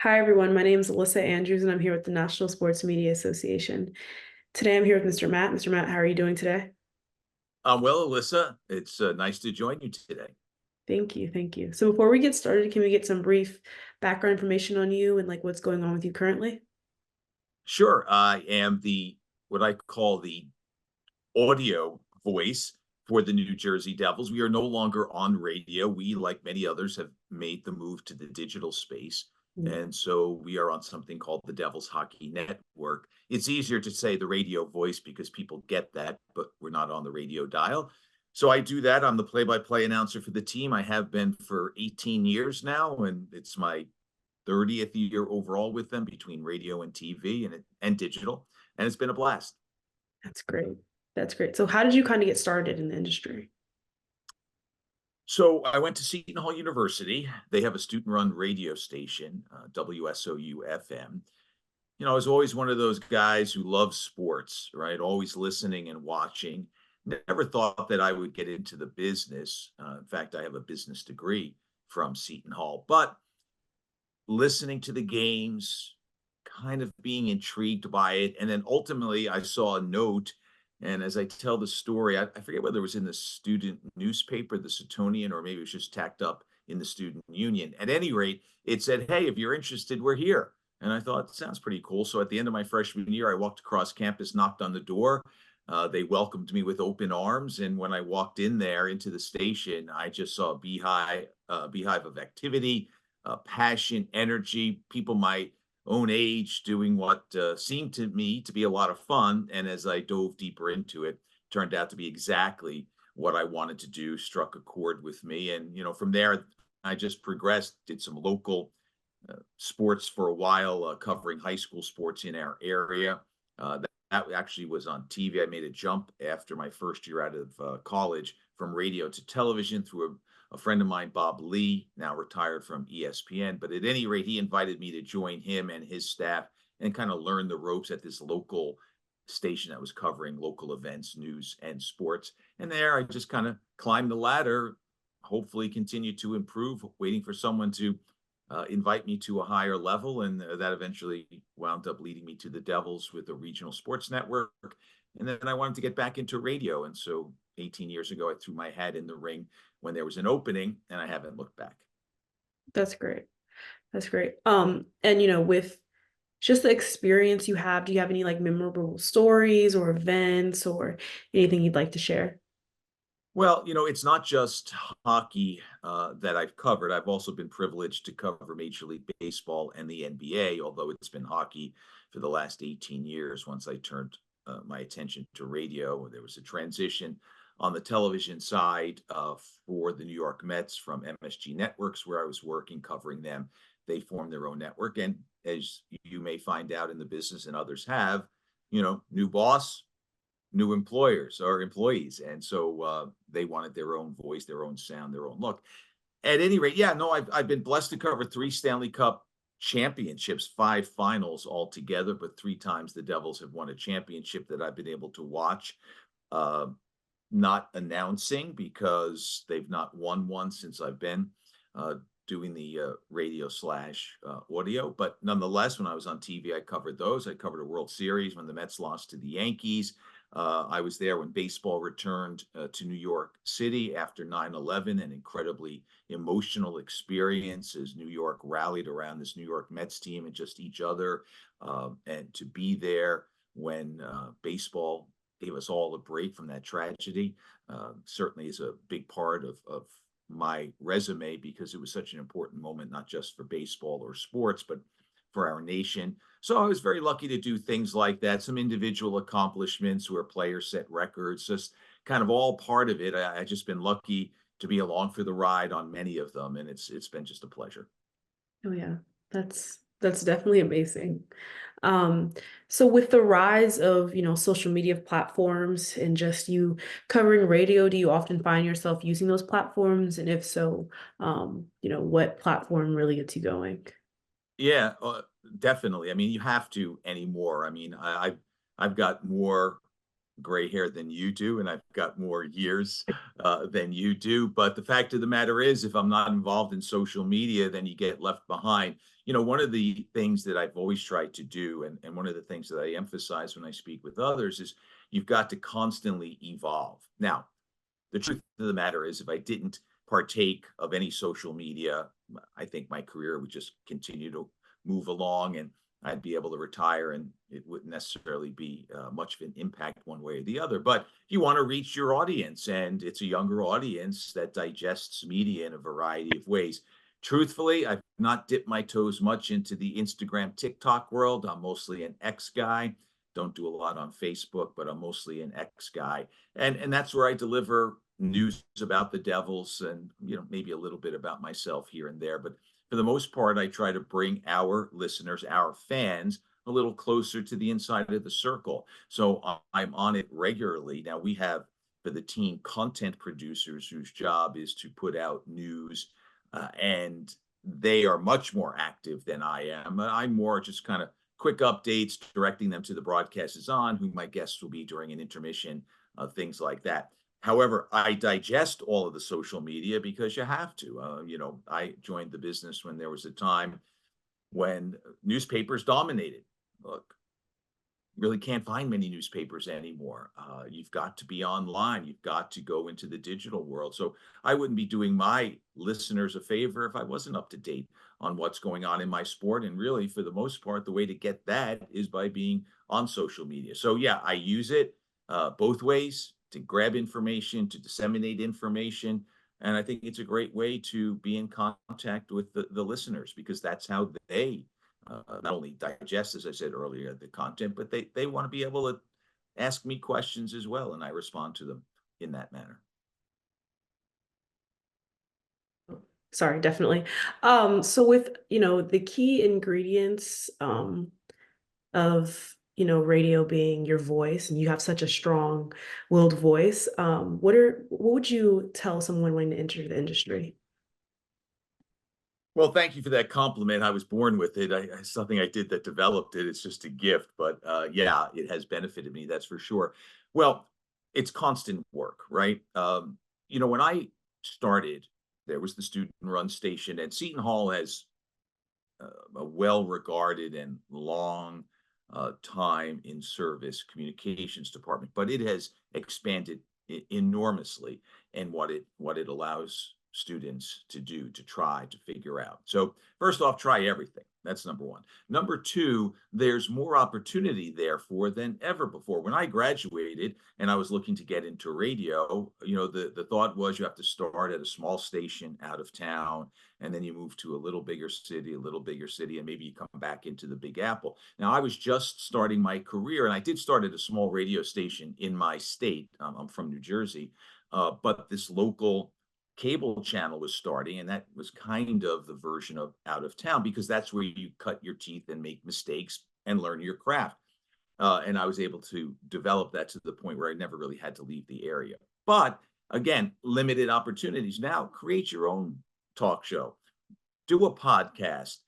Hi, everyone. My name is Alyssa Andrews, and I'm here with the National Sports Media Association. Today, I'm here with Mr. Matt. Mr. Matt, how are you doing today? Well, Alyssa, it's nice to join you today. Thank you. Thank you. So before we get started, can we get some brief background information on you and like what's going on with you currently? Sure, I am the what I call the audio voice for the New Jersey Devils. We are no longer on radio. We, like many others, have made the move to the digital space. Mm. And so we are on something called the Devils Hockey Network. It's easier to say the radio voice because people get that, but we're not on the radio dial. So I do that. I'm the play by play announcer for the team. I have been for 18 years now, and it's my 30th year overall with them between radio and TV and digital. And it's been a blast. That's great. That's great. So how did you kind of get started in the industry? So I went to Seton Hall University. They have a student-run radio station, WSOU FM. I was always one of those guys who loves sports, right? Always listening and watching. Never thought that I would get into the business. In fact, I have a business degree from Seton Hall, but listening to the games, kind of being intrigued by it. And then ultimately, I saw a note. And as I tell the story, I forget whether it was in the student newspaper, the Setonian, or maybe it was just tacked up in the student union. At any rate, it said, "Hey, if you're interested, we're here." And I thought, sounds pretty cool. So at the end of my freshman year, I walked across campus, knocked on the door. They welcomed me with open arms. And when I walked in there into the station, I just saw a beehive of activity, passion, energy, people my own age doing what seemed to me to be a lot of fun. And as I dove deeper into it, turned out to be exactly what I wanted to do, struck a chord with me. And, from there, I just progressed, did some local sports for a while, covering high school sports in our area. That actually was on TV. I made a jump after my first year out of college from radio to television through a friend of mine, Bob Lee, now retired from ESPN. But at any rate, he invited me to join him and his staff and kind of learn the ropes at this local station that was covering local events, news, and sports. And there I just kind of climbed the ladder, hopefully continue to improve, waiting for someone to invite me to a higher level. And that eventually wound up leading me to the Devils with a regional sports network. And then I wanted to get back into radio. And so 18 years ago, I threw my hat in the ring when there was an opening, and I haven't looked back. That's great. That's great. And with just the experience you have, do you have any like memorable stories or events or anything you'd like to share? Well, it's not just hockey that I've covered. I've also been privileged to cover Major League Baseball and the NBA, although it's been hockey for the last 18 years. Once I turned my attention to radio, there was a transition on the television side for the New York Mets from MSG Networks, where I was working covering them. They formed their own network. And as you may find out in the business and others have, new boss, new employers or employees. And so they wanted their own voice, their own sound, their own look. At any rate, yeah, no, I've been blessed to cover 3 Stanley Cup championships, 5 finals altogether, but 3 times the Devils have won a championship that I've been able to watch. Uh, Not announcing because they've not won one since I've been uh, doing the radio slash audio. But nonetheless, when I was on TV, I covered those. I covered a World Series when the Mets lost to the Yankees. I was there when baseball returned to New York City after 9/11, an incredibly emotional experience as New York rallied around this New York Mets team and just each other. And to be there when baseball gave us all a break from that tragedy certainly is a big part of my resume because it was such an important moment, not just for baseball or sports, but for our nation. So I was very lucky to do things like that, some individual accomplishments where players set records, just kind of all part of it. I just been lucky to be along for the ride on many of them, and it's been just a pleasure. Oh yeah, that's definitely amazing. Um, so with the rise of, social media platforms and just you covering radio, do you often find yourself using those platforms? And if so, what platform really gets you going? Yeah, definitely. I mean, you have to anymore. I mean, I've got more gray hair than you do, and I've got more years than you do. But the fact of the matter is, if I'm not involved in social media, then you get left behind. One of the things that I've always tried to do, and one of the things that I emphasize when I speak with others, is you've got to constantly evolve. Now, the truth of the matter is, if I didn't partake of any social media, I think my career would just continue to move along, and I'd be able to retire, and it wouldn't necessarily be much of an impact one way or the other. But you want to reach your audience, and it's a younger audience that digests media in a variety of ways. Truthfully, I've not dipped my toes much into the Instagram, TikTok world. I'm mostly an X guy. Don't do a lot on Facebook, but I'm mostly an X guy, and that's where I deliver news about the Devils, and maybe a little bit about myself here and there. But for the most part, I try to bring our listeners, our fans, a little closer to the inside of the circle. So I'm on it regularly. Now we have, for the team, content producers whose job is to put out news, and they are much more active than I am. I'm more just kind of quick updates, directing them to the broadcast is on, who my guests will be during an intermission, things like that. However, I digest all of the social media because you have to. I joined the business when there was a time when newspapers dominated. Look, really can't find many newspapers anymore. You've got to be online. You've got to go into the digital world. So I wouldn't be doing my listeners a favor if I wasn't up to date on what's going on in my sport. And really, for the most part, the way to get that is by being on social media. So yeah, I use it both ways, to grab information, to disseminate information. And I think it's a great way to be in contact with the listeners, because that's how they not only digest, as I said earlier, the content, but they want to be able to ask me questions as well, and I respond to them in that manner. Sorry, definitely. So with, the key ingredients of, radio being your voice, and you have such a strong-willed voice, what would you tell someone wanting to enter the industry? Well, thank you for that compliment. I was born with it. Something I did that developed it. It's just a gift, but yeah, it has benefited me. That's for sure. Well, it's constant work, right? When I started, there was the student-run station, and Seton Hall has a well-regarded and long time in service communications department, but it has expanded enormously in what it allows students to do, to try to figure out. So first off, try everything. That's number one. Number two, there's more opportunity therefore than ever before. When I graduated and I was looking to get into radio, the thought was you have to start at a small station out of town, and then you move to a little bigger city, and maybe you come back into the Big Apple. Now, I was just starting my career, and I did start at a small radio station in my state. I'm from New Jersey, but this local cable channel was starting, and that was kind of the version of out of town, because that's where you cut your teeth and make mistakes and learn your craft. And I was able to develop that to the point where I never really had to leave the area. But again, limited opportunities. Now, create your own talk show, do a podcast,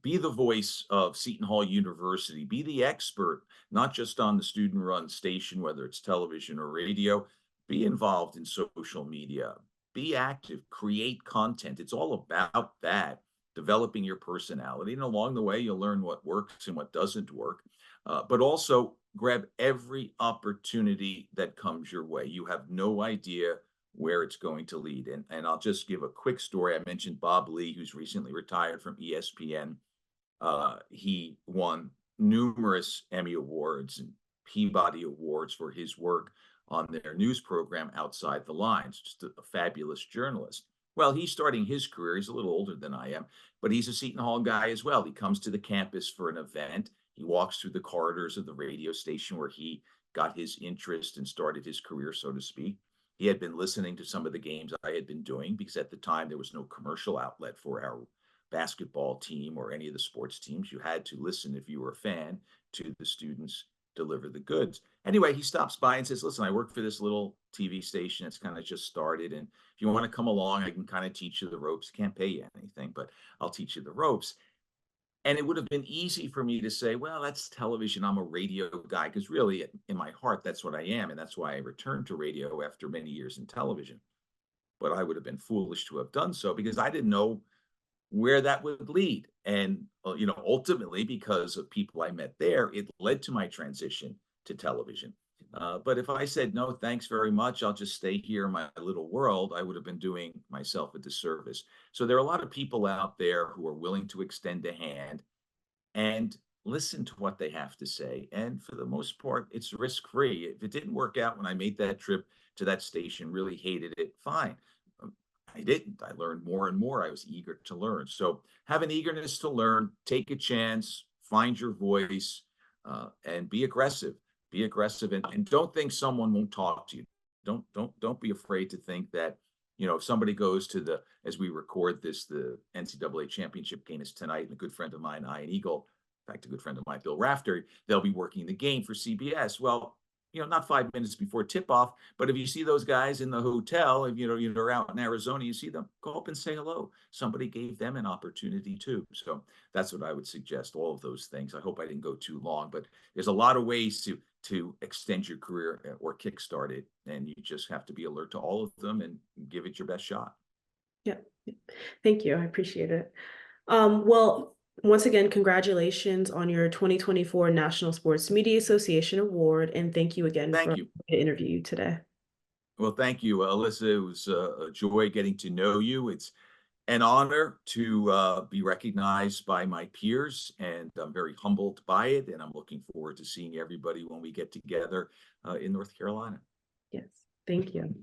be the voice of Seton Hall University, be the expert, not just on the student run station, whether it's television or radio, be involved in social media, be active, create content. It's all about that, developing your personality. And along the way, you'll learn what works and what doesn't work, but also grab every opportunity that comes your way. You have no idea where it's going to lead. And I'll just give a quick story. I mentioned Bob Lee, who's recently retired from ESPN. He won numerous Emmy Awards and Peabody Awards for his work on their news program, Outside the Lines, just a fabulous journalist. Well, he's starting his career. He's a little older than I am, but he's a Seton Hall guy as well. He comes to the campus for an event. He walks through the corridors of the radio station where he got his interest and started his career, so to speak. He had been listening to some of the games I had been doing, because at the time there was no commercial outlet for our basketball team or any of the sports teams. You had to listen, if you were a fan, to the students deliver the goods. Anyway, he stops by and says, listen, I work for this little TV station. It's kind of just started. And if you want to come along, I can kind of teach you the ropes. Can't pay you anything, but I'll teach you the ropes. And it would have been easy for me to say, well, that's television. I'm a radio guy. Because really, in my heart, that's what I am. And that's why I returned to radio after many years in television. But I would have been foolish to have done so because I didn't know where that would lead. And, ultimately, because of people I met there, it led to my transition to television. But if I said, no, thanks very much, I'll just stay here in my little world, I would have been doing myself a disservice. So there are a lot of people out there who are willing to extend a hand and listen to what they have to say. And for the most part, it's risk free. If it didn't work out when I made that trip to that station, really hated it, fine. Um, I didn't. I learned more and more. I was eager to learn. So have an eagerness to learn, take a chance, find your voice, and be aggressive. Be aggressive, and don't think someone won't talk to you. Don't be afraid to think that if somebody goes to the as we record this, the NCAA championship game is tonight, and a good friend of mine, Ian Eagle, in fact, a good friend of mine, Bill Rafter, they'll be working the game for CBS. Well, not 5 minutes before tip off, but if you see those guys in the hotel, if you're out in Arizona, you see them, go up and say hello. Somebody gave them an opportunity too. So that's what I would suggest. All of those things. I hope I didn't go too long, but there's a lot of ways to extend your career or kickstart it, and you just have to be alert to all of them and give it your best shot. Yeah. Thank you. I appreciate it. Well, once again, congratulations on your 2024 National Sports Media Association Award, and thank you again for Thank you. the interview you today. Well, thank you, Alyssa. It was a joy getting to know you. It's an honor to be recognized by my peers, and I'm very humbled by it. And I'm looking forward to seeing everybody when we get together in North Carolina. Yes. Thank you.